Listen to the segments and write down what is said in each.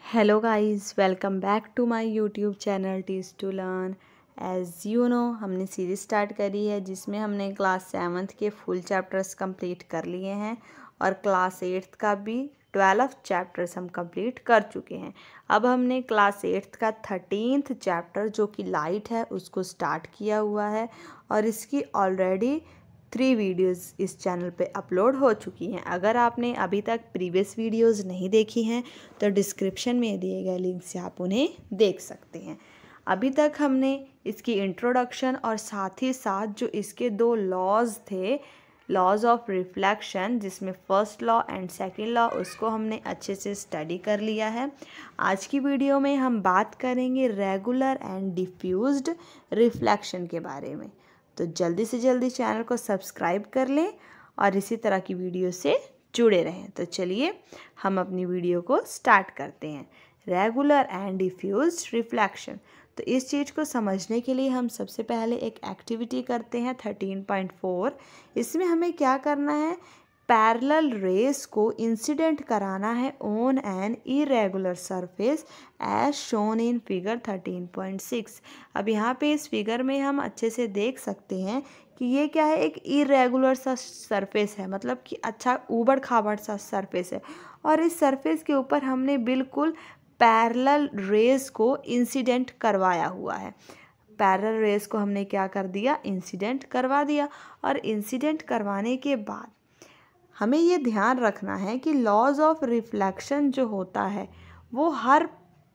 Hello guys, welcome back to my YouTube channel teach to learn. As you know हमने series start करी है जिसमें हमने class 7th के फुल चैप्टर्स कंप्लीट कर लिए हैं और क्लास 8th का भी 12 चैप्टर्स हम कंप्लीट कर चुके हैं। अब हमने क्लास 8th का 13th चैप्टर जो कि लाइट है उसको स्टार्ट किया हुआ है और इसकी ऑलरेडी 3 वीडियोज़ इस चैनल पे अपलोड हो चुकी हैं। अगर आपने अभी तक प्रीवियस वीडियोज़ नहीं देखी हैं तो डिस्क्रिप्शन में दिए गए लिंक से आप उन्हें देख सकते हैं। अभी तक हमने इसकी इंट्रोडक्शन और साथ ही साथ जो इसके 2 लॉज थे, लॉज ऑफ रिफ्लेक्शन जिसमें first law and second law, उसको हमने अच्छे से स्टडी कर लिया है। आज की वीडियो में हम बात करेंगे रेगुलर एंड डिफ्यूज्ड रिफ्लेक्शन के बारे में। तो जल्दी से जल्दी चैनल को सब्सक्राइब कर लें और इसी तरह की वीडियो से जुड़े रहें। तो चलिए हम अपनी वीडियो को स्टार्ट करते हैं। रेगुलर एंड डिफ्यूज्ड रिफ्लेक्शन, तो इस चीज़ को समझने के लिए हम सबसे पहले एक एक्टिविटी करते हैं 13.4। इसमें हमें क्या करना है, पैरेलल रेस को इंसिडेंट कराना है on an irregular surface as shown in figure 13.6। अब यहाँ पे इस फिगर में हम अच्छे से देख सकते हैं कि ये क्या है, एक इरेगुलर सा सरफेस है, मतलब कि अच्छा ऊबड़ खाबड़ सा सरफेस है और इस सरफेस के ऊपर हमने बिल्कुल पैरेलल रेस को इंसिडेंट करवाया हुआ है। पैरेलल रेस को हमने क्या कर दिया, इंसिडेंट करवा दिया। और इंसिडेंट करवाने के बाद हमें ये ध्यान रखना है कि लॉज ऑफ रिफ्लेक्शन जो होता है वो हर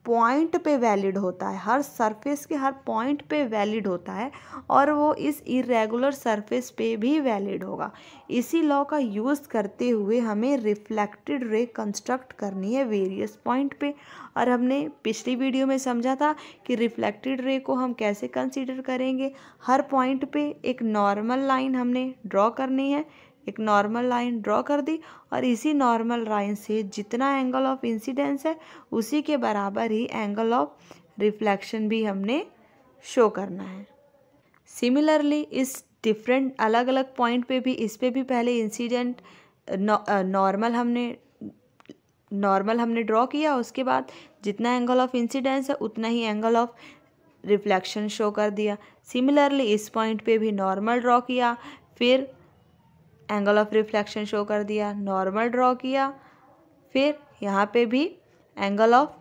पॉइंट पे वैलिड होता है, हर सरफेस के हर पॉइंट पे वैलिड होता है और वो इस इरेगुलर सरफेस पे भी वैलिड होगा। इसी लॉ का यूज़ करते हुए हमें रिफ्लेक्टेड रे कंस्ट्रक्ट करनी है वेरियस पॉइंट पे। और हमने पिछली वीडियो में समझा था कि रिफ्लेक्टेड रे को हम कैसे कंसीडर करेंगे। हर पॉइंट पे एक नॉर्मल लाइन हमने ड्रॉ करनी है, एक नॉर्मल लाइन ड्रॉ कर दी और इसी नॉर्मल लाइन से जितना एंगल ऑफ इंसिडेंस है उसी के बराबर ही एंगल ऑफ रिफ्लेक्शन भी हमने शो करना है। सिमिलरली इस डिफरेंट अलग अलग पॉइंट पे भी, इस पे भी पहले इंसिडेंट नॉर्मल हमने ड्रॉ किया, उसके बाद जितना एंगल ऑफ इंसिडेंस है उतना ही एंगल ऑफ रिफ्लेक्शन शो कर दिया। सिमिलरली इस पॉइंट पे भी नॉर्मल ड्रॉ किया, फिर एंगल ऑफ रिफ्लेक्शन शो कर दिया, नॉर्मल ड्रॉ किया, फिर यहाँ पे भी एंगल ऑफ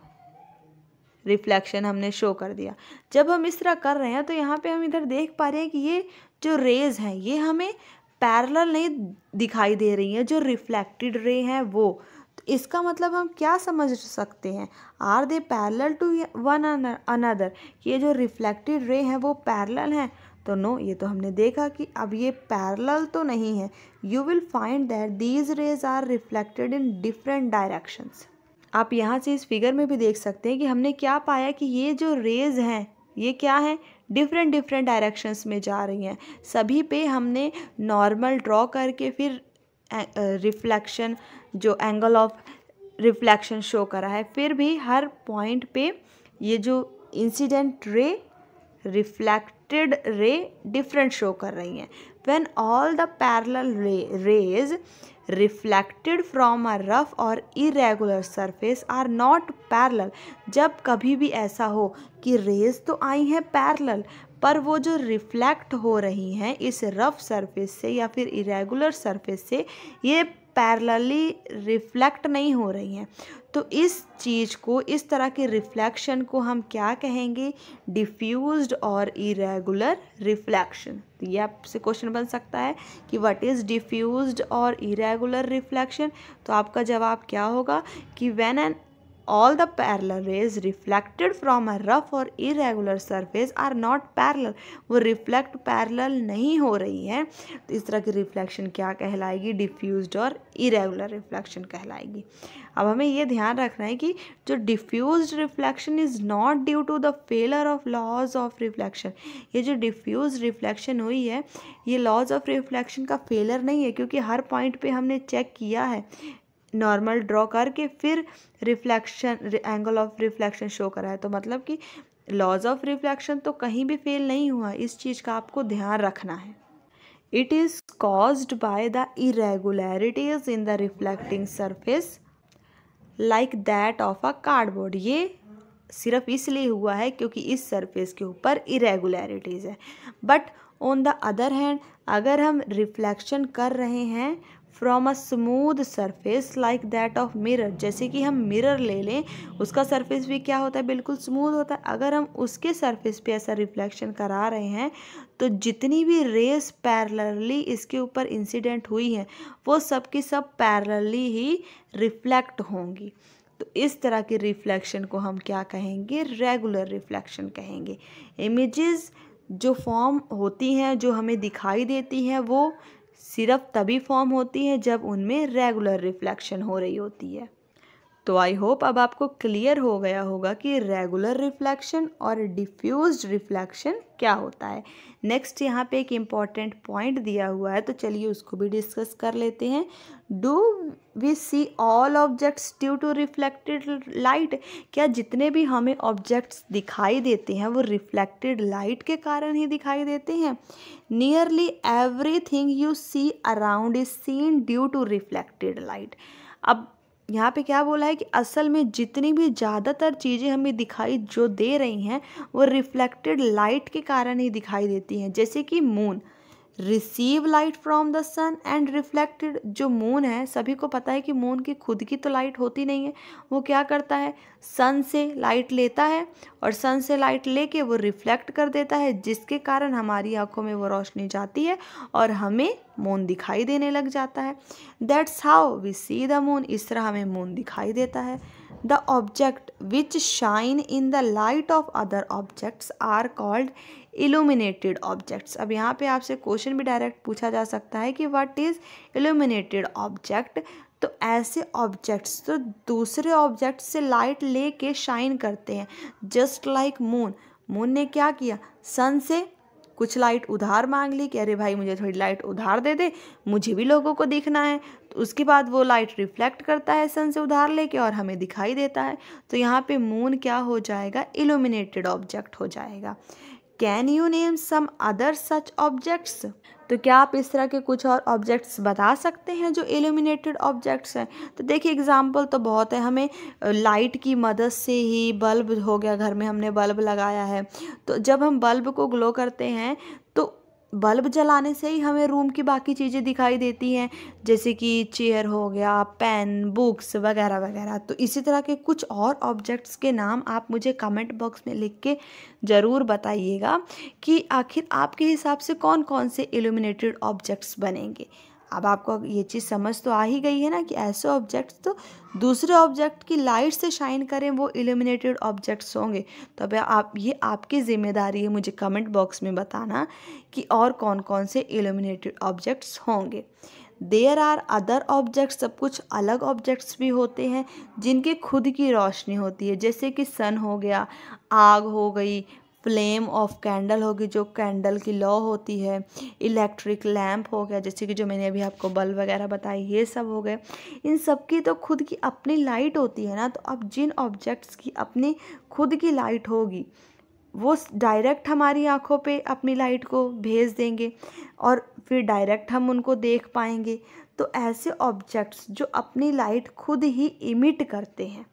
रिफ्लेक्शन हमने शो कर दिया। जब हम इस तरह कर रहे हैं तो यहाँ पे हम इधर देख पा रहे हैं कि ये जो रेज हैं ये हमें पैरेलल नहीं दिखाई दे रही हैं, जो रिफ्लेक्टेड रे हैं वो। तो इसका मतलब हम क्या समझ सकते हैं, are they parallel to one another, ये जो रिफ्लेक्टेड रे हैं वो पैरेलल हैं? तो नो, ये तो हमने देखा कि अब ये पैरेलल तो नहीं है। You will find that these rays are reflected in different directions. आप यहाँ से इस फिगर में भी देख सकते हैं कि हमने क्या पाया कि ये जो रेज हैं ये क्या है, डिफरेंट डायरेक्शंस में जा रही हैं। सभी पे हमने नॉर्मल ड्रॉ करके फिर रिफ्लेक्शन, जो एंगल ऑफ रिफ्लेक्शन शो करा है, फिर भी हर पॉइंट पे ये जो incident ray, reflected ray different show कर रही हैं। When all the parallel rays reflected from a rough or irregular surface are not parallel, जब कभी भी ऐसा हो कि रेज तो आई हैं पैरेलल पर वो जो रिफ्लेक्ट हो रही हैं इस रफ सरफेस से या फिर इरेगुलर सरफेस से, ये पैरेलली रिफ्लेक्ट नहीं हो रही हैं, तो इस चीज़ को, इस तरह के रिफ्लेक्शन को हम क्या कहेंगे, डिफ्यूज्ड और इरेगुलर रिफ्लेक्शन। तो ये आपसे क्वेश्चन बन सकता है कि व्हाट इज़ डिफ्यूज्ड और इरेगुलर रिफ्लेक्शन। तो आपका जवाब क्या होगा कि when an all the parallel rays reflected from a rough or irregular surface are not parallel, वो रिफ्लेक्ट पैरेलल नहीं हो रही है, तो इस तरह की रिफ्लेक्शन क्या कहलाएगी, डिफ्यूज्ड और इरेगुलर रिफ्लेक्शन कहलाएगी। अब हमें ये ध्यान रखना है कि जो diffused reflection is not due to the failure of laws of reflection, ये जो डिफ्यूज्ड रिफ्लेक्शन हुई है ये लॉज ऑफ रिफ्लेक्शन का फेलर नहीं है, क्योंकि हर पॉइंट पे हमने चेक किया है, नॉर्मल ड्रॉ करके फिर reflection, angle of reflection show करा है। तो मतलब कि लॉज ऑफ रिफ्लेक्शन तो कहीं भी फेल नहीं हुआ, इस चीज़ का आपको ध्यान रखना है। It is caused by the irregularities in the reflecting surface like that of a cardboard. ये सिर्फ इसलिए हुआ है क्योंकि इस सरफेस के ऊपर इरेगुलरिटीज़ है। But on the other hand अगर हम रिफ्लेक्शन कर रहे हैं from a smooth surface like that of mirror, जैसे कि हम मिरर ले लें, उसका सरफेस भी क्या होता है, बिल्कुल स्मूथ होता है। अगर हम उसके सरफेस पे ऐसा रिफ्लेक्शन करा रहे हैं तो जितनी भी रेस पैरेलली इसके ऊपर इंसिडेंट हुई हैं वो सब की सब पैरेलली ही रिफ्लेक्ट होंगी। तो इस तरह के रिफ्लेक्शन को हम क्या कहेंगे, रेगुलर रिफ्लेक्शन कहेंगे। इमेजेस जो फॉर्म होती हैं, जो हमें दिखाई देती हैं, वो सिर्फ तभी फॉर्म होती है जब उनमें रेगुलर रिफ्लेक्शन हो रही होती है। तो आई होप अब आपको क्लियर हो गया होगा कि रेगुलर रिफ्लेक्शन और डिफ्यूज्ड रिफ्लेक्शन क्या होता है। नेक्स्ट यहाँ पे एक इम्पॉर्टेंट पॉइंट दिया हुआ है, तो चलिए उसको भी डिस्कस कर लेते हैं। Do we see all objects due to reflected light? क्या जितने भी हमें ऑब्जेक्ट्स दिखाई देते हैं वो रिफ्लेक्टेड लाइट के कारण ही दिखाई देते हैं? Nearly everything you see around is seen due to reflected light. अब यहाँ पे क्या बोला है कि असल में जितनी भी ज़्यादातर चीज़ें हमें दिखाई जो दे रही हैं वो रिफ्लेक्टेड लाइट के कारण ही दिखाई देती हैं। जैसे कि moon receive light from the sun and reflected. जो मून है, सभी को पता है कि मून की खुद की तो लाइट होती नहीं है, वो क्या करता है, सन से लाइट लेता है और सन से लाइट लेके वो रिफ्लेक्ट कर देता है, जिसके कारण हमारी आंखों में वो रोशनी जाती है और हमें मून दिखाई देने लग जाता है। That's how we see the moon. इस तरह हमें मून दिखाई देता है। The object which shine in the light of other objects are called illuminated objects. अब यहाँ पे आपसे क्वेश्चन भी डायरेक्ट पूछा जा सकता है कि व्हाट इज इल्यूमिनेटेड ऑब्जेक्ट। तो ऐसे ऑब्जेक्ट्स तो दूसरे ऑब्जेक्ट से लाइट लेके शाइन करते हैं, जस्ट लाइक मून। मून ने क्या किया, सन से कुछ लाइट उधार मांग ली कि अरे भाई मुझे थोड़ी लाइट उधार दे दे, मुझे भी लोगों को दिखना है। तो उसके बाद वो लाइट रिफ्लेक्ट करता है सन से उधार लेके और हमें दिखाई देता है। तो यहाँ पे मून क्या हो जाएगा, इल्यूमिनेटेड ऑब्जेक्ट हो जाएगा। Can you name some other such objects? तो क्या आप इस तरह के कुछ और ऑब्जेक्ट्स बता सकते हैं जो इल्यूमिनेटेड ऑब्जेक्ट्स हैं? तो देखिए एग्जांपल तो बहुत है। हमें लाइट की मदद से ही बल्ब हो गया, घर में हमने बल्ब लगाया है, तो जब हम बल्ब को ग्लो करते हैं तो बल्ब जलाने से ही हमें रूम की बाकी चीज़ें दिखाई देती हैं, जैसे कि चेयर हो गया, पेन, बुक्स वगैरह वगैरह। तो इसी तरह के कुछ और ऑब्जेक्ट्स के नाम आप मुझे कमेंट बॉक्स में लिख के ज़रूर बताइएगा कि आखिर आपके हिसाब से कौन कौन से इल्यूमिनेटेड ऑब्जेक्ट्स बनेंगे। अब आपको ये चीज़ समझ तो आ ही गई है ना कि ऐसे ऑब्जेक्ट्स तो दूसरे ऑब्जेक्ट की लाइट से शाइन करें वो इल्यूमिनेटेड ऑब्जेक्ट्स होंगे। तो अब आप, ये आपकी ज़िम्मेदारी है मुझे कमेंट बॉक्स में बताना कि और कौन कौन से इल्यूमिनेटेड ऑब्जेक्ट्स होंगे। देयर आर अदर ऑब्जेक्ट्स, सब कुछ अलग ऑब्जेक्ट्स भी होते हैं जिनकी खुद की रोशनी होती है, जैसे कि सन हो गया, आग हो गई, फ्लेम ऑफ कैंडल होगी जो कैंडल की लौ होती है, इलेक्ट्रिक लैंप हो गया, जैसे कि जो मैंने अभी आपको बल्ब वगैरह बताई, ये सब हो गए। इन सब की तो खुद की अपनी लाइट होती है ना। तो अब जिन ऑब्जेक्ट्स की अपनी खुद की लाइट होगी वो डायरेक्ट हमारी आंखों पे अपनी लाइट को भेज देंगे और फिर डायरेक्ट हम उनको देख पाएंगे। तो ऐसे ऑब्जेक्ट्स जो अपनी लाइट खुद ही इमिट करते हैं,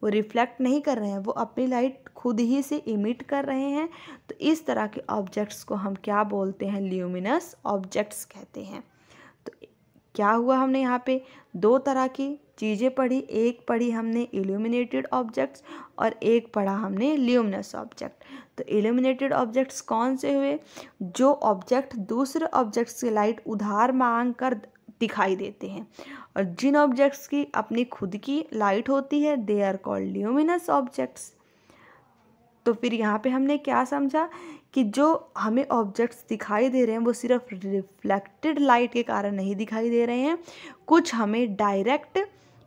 वो रिफ्लेक्ट नहीं कर रहे हैं, वो अपनी लाइट खुद ही से इमिट कर रहे हैं, तो इस तरह के ऑब्जेक्ट्स को हम क्या बोलते हैं, ल्यूमिनस ऑब्जेक्ट्स कहते हैं। तो क्या हुआ, हमने यहाँ पे दो तरह की चीज़ें पढ़ी, एक पढ़ी हमने इल्यूमिनेटेड ऑब्जेक्ट्स और एक पढ़ा हमने ल्यूमिनस ऑब्जेक्ट। तो इल्यूमिनेटेड ऑब्जेक्ट्स कौन से हुए, जो ऑब्जेक्ट दूसरे ऑब्जेक्ट्स की लाइट उधार मांग कर दिखाई देते हैं, और जिन ऑब्जेक्ट्स की अपनी खुद की लाइट होती है they are called luminous objects. तो फिर यहाँ पे हमने क्या समझा कि जो हमें ऑब्जेक्ट्स दिखाई दे रहे हैं वो सिर्फ रिफ्लेक्टेड लाइट के कारण नहीं दिखाई दे रहे हैं, कुछ हमें डायरेक्ट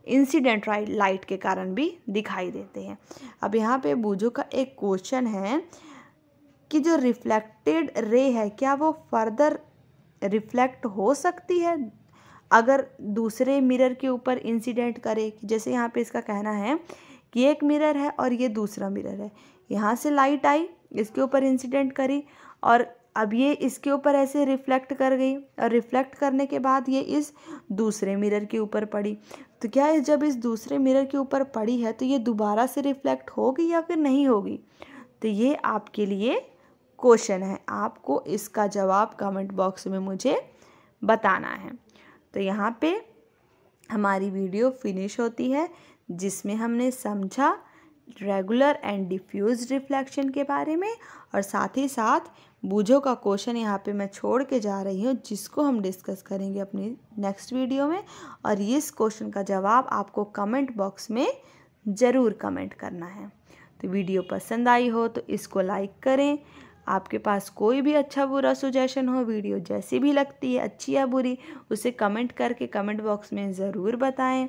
इंसिडेंट लाइट के कारण भी दिखाई देते हैं। अब यहाँ पे बूझो का एक क्वेश्चन है कि जो रिफ्लेक्टेड रे है क्या वो फर्दर रिफ्लेक्ट हो सकती है अगर दूसरे मिरर के ऊपर इंसिडेंट करे? जैसे यहाँ पे इसका कहना है कि एक मिरर है और ये दूसरा मिरर है, यहाँ से लाइट आई, इसके ऊपर इंसिडेंट करी, और अब ये इसके ऊपर ऐसे रिफ्लेक्ट कर गई और रिफ्लेक्ट करने के बाद ये इस दूसरे मिरर के ऊपर पड़ी। तो क्या है, जब इस दूसरे मिरर के ऊपर पड़ी है तो ये दोबारा से रिफ्लेक्ट होगी या फिर नहीं होगी? तो ये आपके लिए क्वेश्चन है, आपको इसका जवाब कमेंट बॉक्स में मुझे बताना है। तो यहाँ पे हमारी वीडियो फिनिश होती है, जिसमें हमने समझा रेगुलर एंड डिफ्यूज रिफ्लेक्शन के बारे में, और साथ ही साथ बूझो का क्वेश्चन यहाँ पे मैं छोड़ के जा रही हूँ, जिसको हम डिस्कस करेंगे अपनी नेक्स्ट वीडियो में। और इस क्वेश्चन का जवाब आपको कमेंट बॉक्स में ज़रूर कमेंट करना है। तो वीडियो पसंद आई हो तो इसको लाइक करें। आपके पास कोई भी अच्छा बुरा सुजेशन हो, वीडियो जैसी भी लगती है, अच्छी या बुरी, उसे कमेंट करके कमेंट बॉक्स में ज़रूर बताएं।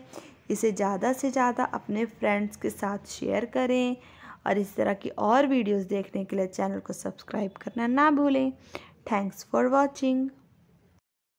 इसे ज़्यादा से ज़्यादा अपने फ्रेंड्स के साथ शेयर करें, और इस तरह की और वीडियोस देखने के लिए चैनल को सब्सक्राइब करना ना भूलें। Thanks for watching.